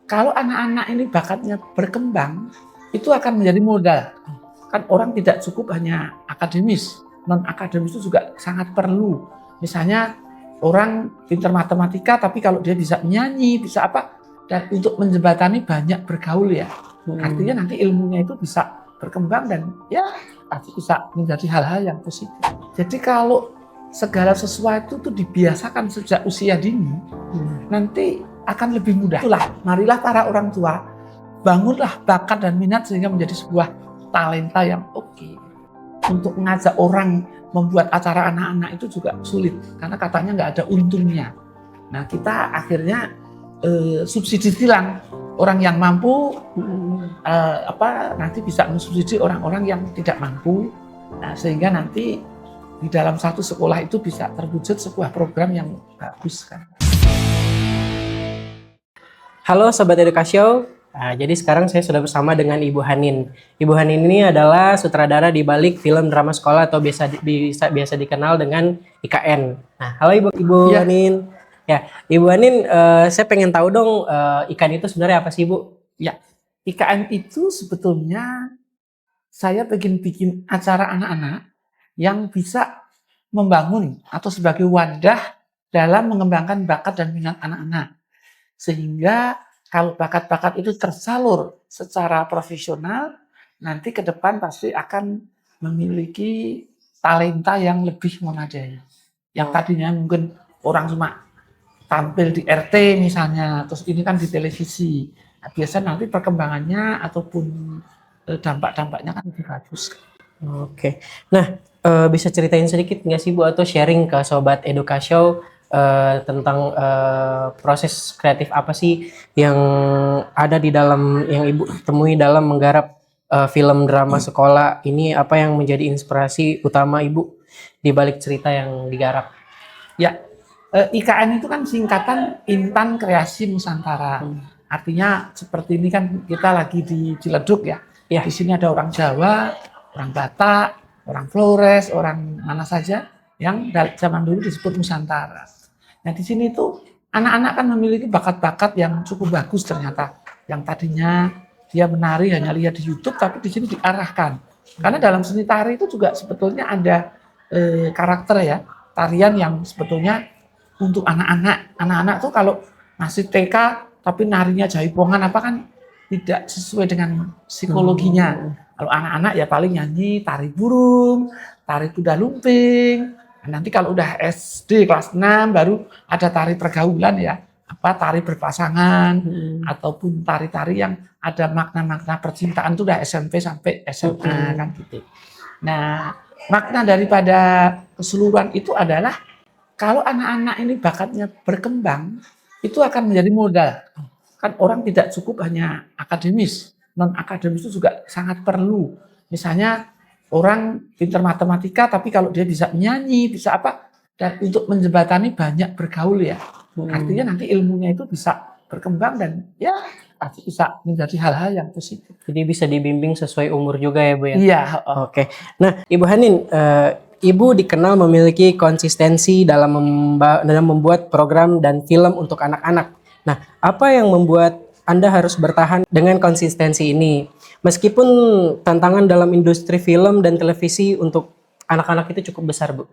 Kalau anak-anak ini bakatnya berkembang, itu akan menjadi modal. Kan orang tidak cukup hanya akademis, non akademis itu juga sangat perlu. Misalnya orang pintar matematika, tapi kalau dia bisa nyanyi, bisa apa, dan untuk menjembatani banyak bergaul ya. Artinya nanti ilmunya itu bisa berkembang dan ya pasti bisa menjadi hal-hal yang positif. Jadi kalau segala sesuatu itu dibiasakan sejak usia dini, nanti akan lebih mudah. Itulah, marilah para orang tua, bangunlah bakat dan minat sehingga menjadi sebuah talenta yang oke. Untuk mengajak orang membuat acara anak-anak itu juga sulit, karena katanya nggak ada untungnya. Nah, kita akhirnya subsidi silang. Orang yang mampu nanti bisa mensubsidi orang-orang yang tidak mampu, sehingga nanti di dalam satu sekolah itu bisa terwujud sebuah program yang bagus kan. Halo Sobat Edukasio, jadi sekarang saya sudah bersama dengan Ibu Hanin. Ibu Hanin ini adalah sutradara di balik film drama sekolah atau biasa dikenal dengan IKN. Nah, halo Ibu Ya. Hanin. Ya, Ibu Hanin, saya pengen tahu dong, IKN itu sebenarnya apa sih, Bu? Ya, IKN itu sebetulnya saya pengen bikin acara anak-anak yang bisa membangun atau sebagai wadah dalam mengembangkan bakat dan minat anak-anak. Sehingga kalau bakat-bakat itu tersalur secara profesional, nanti ke depan pasti akan memiliki talenta yang lebih memadai. Yang tadinya mungkin orang cuma tampil di RT misalnya, terus ini kan di televisi. Nah, biasanya nanti perkembangannya ataupun dampak-dampaknya kan lebih bagus. Oke. Nah, bisa ceritain sedikit nggak sih Bu atau sharing ke Sobat Edukasio tentang proses kreatif apa sih yang ada di dalam yang Ibu temui dalam menggarap film drama sekolah ini, apa yang menjadi inspirasi utama Ibu di balik cerita yang digarap? Ya, IKN itu kan singkatan Intan Kreasi Nusantara. Artinya seperti ini kan kita lagi di Ciledug ya. Ya. Di sini ada orang Jawa, orang Batak, orang Flores, orang mana saja yang zaman dulu disebut Nusantara. Nah, di sini tuh anak-anak kan memiliki bakat-bakat yang cukup bagus ternyata. Yang tadinya dia menari hanya lihat di YouTube, tapi di sini diarahkan. Karena dalam seni tari itu juga sebetulnya ada karakter ya, tarian yang sebetulnya untuk anak-anak. Anak-anak tuh kalau masih TK tapi narinya jaipongan apa kan tidak sesuai dengan psikologinya. Kalau anak-anak ya paling nyanyi tari burung, tari kuda lumping. Nanti kalau udah SD kelas 6 baru ada tari pergaulan ya, apa tari berpasangan ataupun tari-tari yang ada makna-makna percintaan itu udah SMP sampai SMA kan gitu. Nah, makna daripada keseluruhan itu adalah kalau anak-anak ini bakatnya berkembang, itu akan menjadi modal. Kan orang tidak cukup hanya akademis, non akademis itu juga sangat perlu. Misalnya orang pintar matematika, tapi kalau dia bisa nyanyi, bisa apa, dan untuk menjembatani banyak bergaul ya. Artinya nanti ilmunya itu bisa berkembang dan ya pasti bisa menjadi hal-hal yang positif. Jadi bisa dibimbing sesuai umur juga ya Bu ya? Iya. Oke. Nah, Ibu Hanin, Ibu dikenal memiliki konsistensi dalam membuat program dan film untuk anak-anak. Nah, apa yang membuat Anda harus bertahan dengan konsistensi ini? Meskipun tantangan dalam industri film dan televisi untuk anak-anak itu cukup besar, Bu.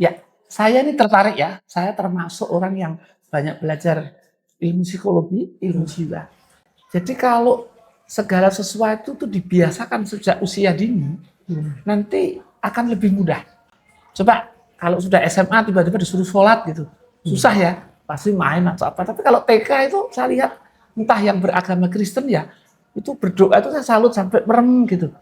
Ya, saya ini tertarik ya. Saya termasuk orang yang banyak belajar ilmu psikologi, ilmu jiwa. Jadi kalau segala sesuatu itu dibiasakan sejak usia dini, nanti akan lebih mudah. Coba kalau sudah SMA tiba-tiba disuruh sholat gitu, susah ya, pasti main atau apa. Tapi kalau TK itu saya lihat entah yang beragama Kristen ya, itu berdoa itu saya salut sampai merem gitu.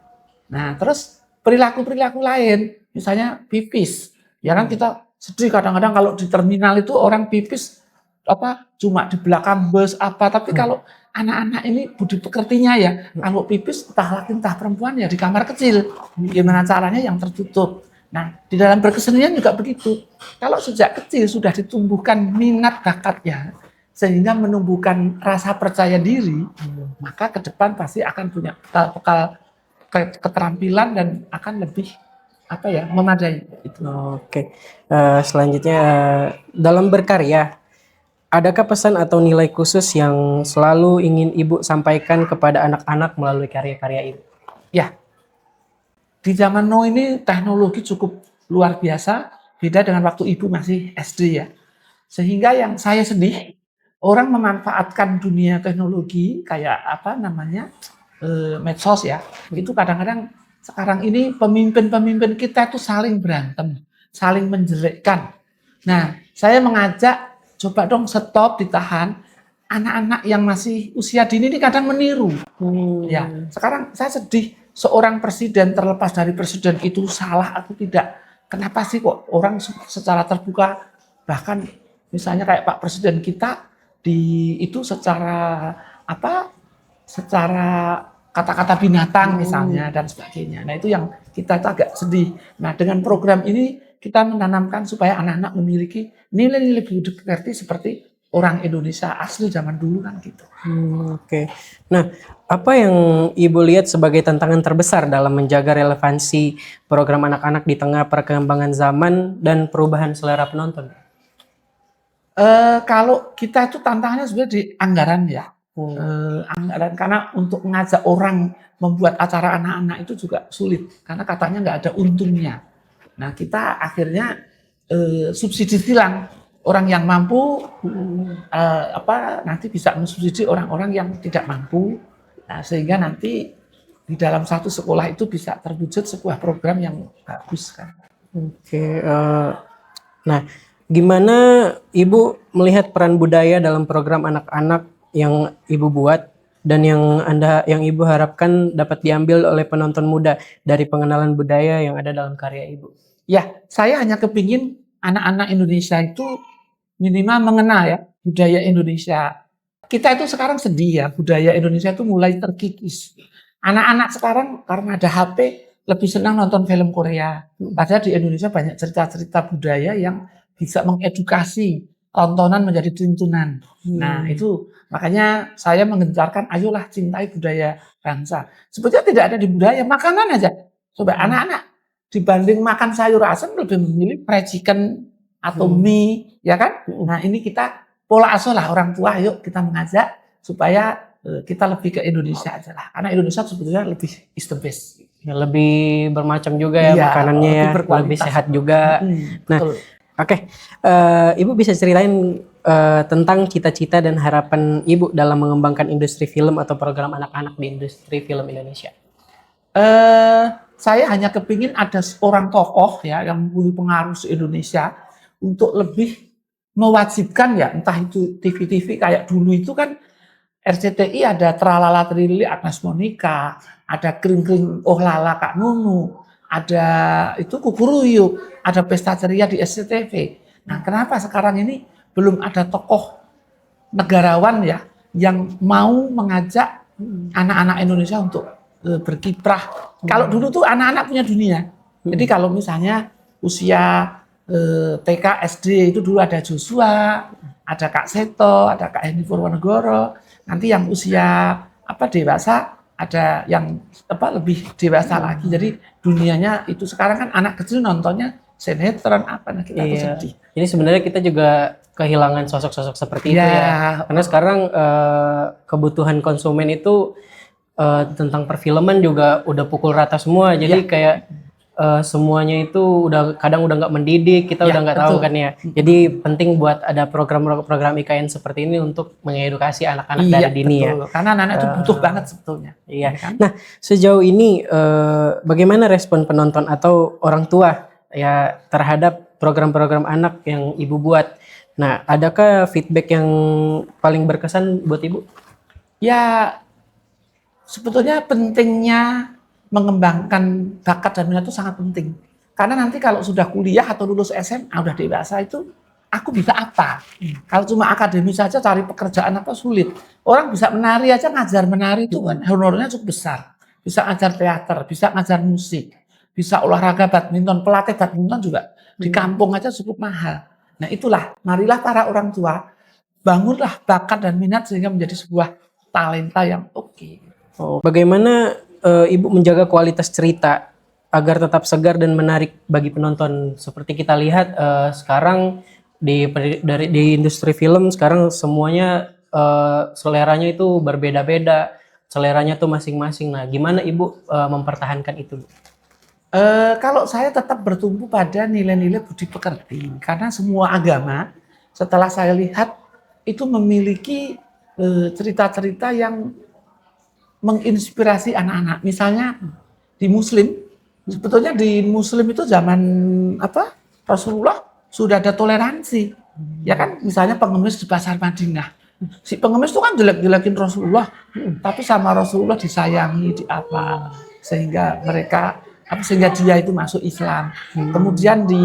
Nah terus perilaku-perilaku lain, misalnya pipis, ya kan kita sedih kadang-kadang kalau di terminal itu orang pipis apa cuma di belakang bus apa, tapi kalau anak-anak ini budi pekertinya ya, kalau pipis entah laki entah perempuan ya di kamar kecil, gimana caranya yang tertutup. Nah di dalam berkesenian juga begitu, kalau sejak kecil sudah ditumbuhkan minat bakatnya sehingga menumbuhkan rasa percaya diri, maka ke depan pasti akan punya bekal keterampilan dan akan lebih apa ya memadai. Oke. Selanjutnya dalam berkarya, adakah pesan atau nilai khusus yang selalu ingin Ibu sampaikan kepada anak-anak melalui karya-karya Ibu? Ya, di zaman now ini teknologi cukup luar biasa, beda dengan waktu Ibu masih SD ya. Sehingga yang saya sedih, orang memanfaatkan dunia teknologi kayak apa namanya medsos ya. Itu kadang-kadang sekarang ini pemimpin-pemimpin kita itu saling berantem, saling menjelekkan. Nah, saya mengajak coba dong stop, ditahan. Anak-anak yang masih usia dini ini kadang meniru. Ya, sekarang saya sedih seorang presiden terlepas dari presiden itu salah atau tidak. Kenapa sih kok orang secara terbuka bahkan misalnya kayak Pak Presiden kita di itu secara apa? Secara kata-kata binatang misalnya dan sebagainya. Nah, itu yang kita agak sedih. Nah, dengan program ini kita menanamkan supaya anak-anak memiliki nilai-nilai budi seperti orang Indonesia asli zaman dulu kan gitu. Oke. Nah, apa yang Ibu lihat sebagai tantangan terbesar dalam menjaga relevansi program anak-anak di tengah perkembangan zaman dan perubahan selera penonton? Kalau kita itu tantangannya sebenarnya di anggaran ya. Anggaran karena untuk mengajak orang membuat acara anak-anak itu juga sulit karena katanya nggak ada untungnya. Nah, kita akhirnya subsidi silang. Orang yang mampu nanti bisa mensubsidi orang-orang yang tidak mampu. Nah, sehingga nanti di dalam satu sekolah itu bisa terwujud sebuah program yang bagus kan. Oke. Nah, gimana Ibu melihat peran budaya dalam program anak-anak yang Ibu buat dan yang Ibu harapkan dapat diambil oleh penonton muda dari pengenalan budaya yang ada dalam karya Ibu? Ya, saya hanya kepingin anak-anak Indonesia itu minimal mengenal ya budaya Indonesia. Kita itu sekarang sedih ya, budaya Indonesia itu mulai terkikis. Anak-anak sekarang karena ada HP lebih senang nonton film Korea. Padahal di Indonesia banyak cerita-cerita budaya yang bisa mengedukasi, tontonan menjadi tuntunan. Nah, itu makanya saya menggencarkan ayolah cintai budaya bangsa. Sebetulnya tidak ada di budaya, makanan aja. Coba anak-anak dibanding makan sayur asem lebih memilih fried chicken atau mie, ya kan? Nah, ini kita pola asuh lah orang tua, yuk kita mengajak supaya kita lebih ke Indonesia aja lah. Karena Indonesia sebetulnya lebih is the best. Ya, lebih bermacam juga ya Iya, makanannya ya, lebih berkualitas. sehat juga. Nah, Betul. oke. Ibu bisa ceritain tentang cita-cita dan harapan Ibu dalam mengembangkan industri film atau program anak-anak di industri film Indonesia? Saya hanya kepingin ada seorang tokoh ya yang mempunyai pengaruh di Indonesia untuk lebih mewajibkan ya, entah itu TV-TV kayak dulu itu kan RCTI ada Tralala Trilili Agnes Monica, ada Kring Kring Oh Lala Kak Nunu, ada itu Kukuruyuk, ada Pesta Ceria di SCTV. Nah, kenapa sekarang ini belum ada tokoh negarawan ya yang mau mengajak anak-anak Indonesia untuk berkiprah. Kalau dulu tuh anak-anak punya dunia. Jadi kalau misalnya usia TK, SD itu dulu ada Joshua, ada Kak Seto, ada Kak Hendy Purwonegoro. Nanti yang usia dewasa ada yang lebih dewasa lagi. Jadi dunianya itu sekarang kan anak kecil nontonnya sinetron nah kita tuh sedih. Jadi sebenarnya kita juga kehilangan sosok-sosok seperti itu ya. Karena sekarang kebutuhan konsumen itu tentang perfilman juga udah pukul rata semua. Jadi kayak semuanya itu kadang udah nggak mendidik, kita udah nggak tahu kan ya. Jadi penting buat ada program-program IKN seperti ini untuk mengedukasi anak-anak dari dini ya. Karena anak-anak itu butuh banget sebetulnya. Iya. Kan? Nah, sejauh ini bagaimana respon penonton atau orang tua ya terhadap program-program anak yang Ibu buat? Nah, adakah feedback yang paling berkesan buat Ibu? Ya, sebetulnya pentingnya mengembangkan bakat dan minat itu sangat penting. Karena nanti kalau sudah kuliah atau lulus SMA, udah dewasa itu, aku bisa apa? Kalau cuma akademis saja cari pekerjaan apa sulit. Orang bisa menari aja, ngajar menari itu kan honornya cukup besar. Bisa ngajar teater, bisa ngajar musik, bisa olahraga badminton, pelatih badminton juga di kampung aja cukup mahal. Nah itulah, marilah para orang tua, bangunlah bakat dan minat sehingga menjadi sebuah talenta yang oke. Bagaimana Ibu menjaga kualitas cerita agar tetap segar dan menarik bagi penonton? Seperti kita lihat sekarang di industri film sekarang semuanya seleranya itu berbeda-beda, seleranya tuh masing-masing. Nah, gimana Ibu mempertahankan itu? Kalau saya tetap bertumbuh pada nilai-nilai budi pekerti, karena semua agama setelah saya lihat itu memiliki cerita-cerita yang menginspirasi anak-anak. Misalnya di Muslim, sebetulnya di Muslim itu zaman apa Rasulullah sudah ada toleransi, ya kan? Misalnya pengemis di pasar Madinah, si pengemis itu kan jelek-jelekin Rasulullah, tapi sama Rasulullah disayangi, di apa, sehingga mereka sehingga dia itu masuk Islam. Kemudian di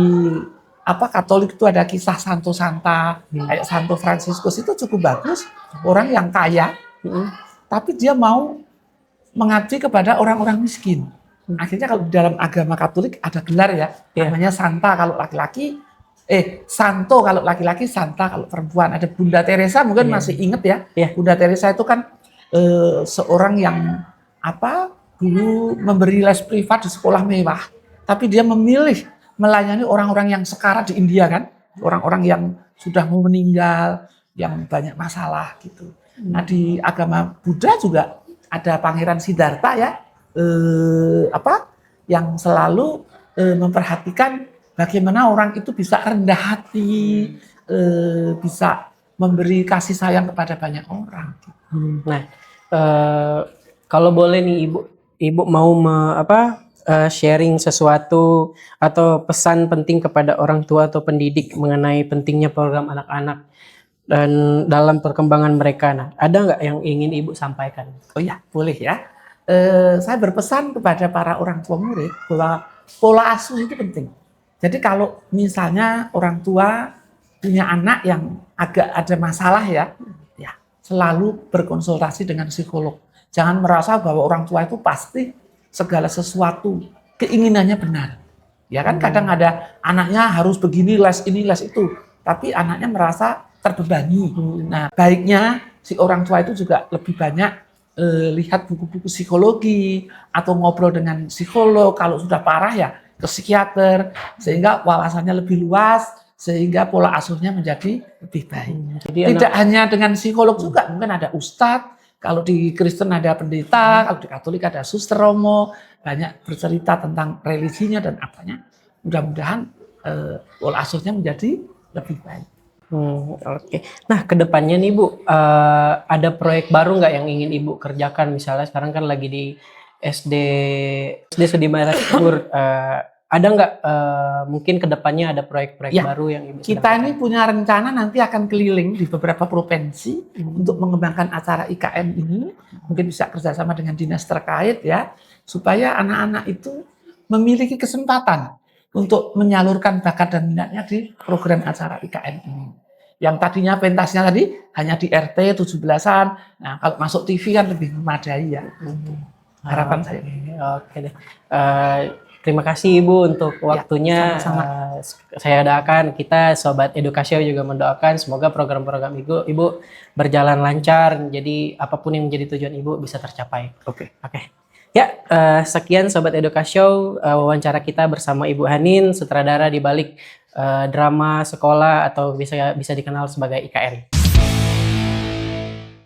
Katolik itu ada kisah Santo Santa, kayak Santo Fransiskus itu cukup bagus, orang yang kaya, tapi dia mau mengabdi kepada orang-orang miskin. Akhirnya kalau di dalam agama Katolik ada gelar ya, namanya Santa kalau laki-laki, Santo kalau laki-laki, Santa kalau perempuan. Ada Bunda Teresa, mungkin masih inget ya. Bunda Teresa itu kan seorang yang dulu memberi les privat di sekolah mewah, tapi dia memilih melayani orang-orang yang sekarat di India kan, orang-orang yang sudah mau meninggal, yang banyak masalah gitu. Nah di agama Buddha juga ada Pangeran Siddhartha ya, yang selalu memperhatikan bagaimana orang itu bisa rendah hati, bisa memberi kasih sayang kepada banyak orang. Nah, kalau boleh nih Ibu mau sharing sesuatu atau pesan penting kepada orang tua atau pendidik mengenai pentingnya program anak-anak dan dalam perkembangan mereka. Nah, ada nggak yang ingin Ibu sampaikan? Oh ya, boleh ya. Saya berpesan kepada para orang tua murid bahwa pola asuh itu penting. Jadi kalau misalnya orang tua punya anak yang agak ada masalah ya selalu berkonsultasi dengan psikolog. Jangan merasa bahwa orang tua itu pasti segala sesuatu keinginannya benar. Ya kan kadang ada anaknya harus begini, les ini, les itu. Tapi anaknya merasa terbebani. Nah baiknya si orang tua itu juga lebih banyak lihat buku-buku psikologi atau ngobrol dengan psikolog. Kalau sudah parah ya ke psikiater. Sehingga wawasannya lebih luas. Sehingga pola asuhnya menjadi lebih baik. Jadi tidak hanya dengan psikolog juga. Mungkin ada ustadz. Kalau di Kristen ada pendeta, kalau di Katolik ada suster romo, banyak bercerita tentang religinya dan apanya. Mudah-mudahan pola asuhnya menjadi lebih baik. Oke. Nah, kedepannya nih Bu, ada proyek baru nggak yang ingin Ibu kerjakan? Misalnya sekarang kan lagi di SD Sudirman Timur. Ada nggak mungkin kedepannya ada proyek-proyek baru yang Ibu kita ini punya rencana nanti akan keliling di beberapa provinsi untuk mengembangkan acara IKN ini, mungkin bisa kerjasama dengan dinas terkait ya, supaya anak-anak itu memiliki kesempatan untuk menyalurkan bakat dan minatnya di program acara IKN ini. Yang tadinya pentasnya tadi hanya di RT 17-an, nah kalau masuk TV kan lebih memadai ya. Harapan saya. Oke deh. Terima kasih Ibu untuk waktunya. Sama-sama. Saya doakan, kita Sobat Edukasio juga mendoakan semoga program-program Ibu berjalan lancar. Jadi apapun yang menjadi tujuan Ibu bisa tercapai. Oke. Ya, sekian Sobat Edukasio wawancara kita bersama Ibu Hanin, sutradara di balik drama sekolah atau bisa dikenal sebagai IKN.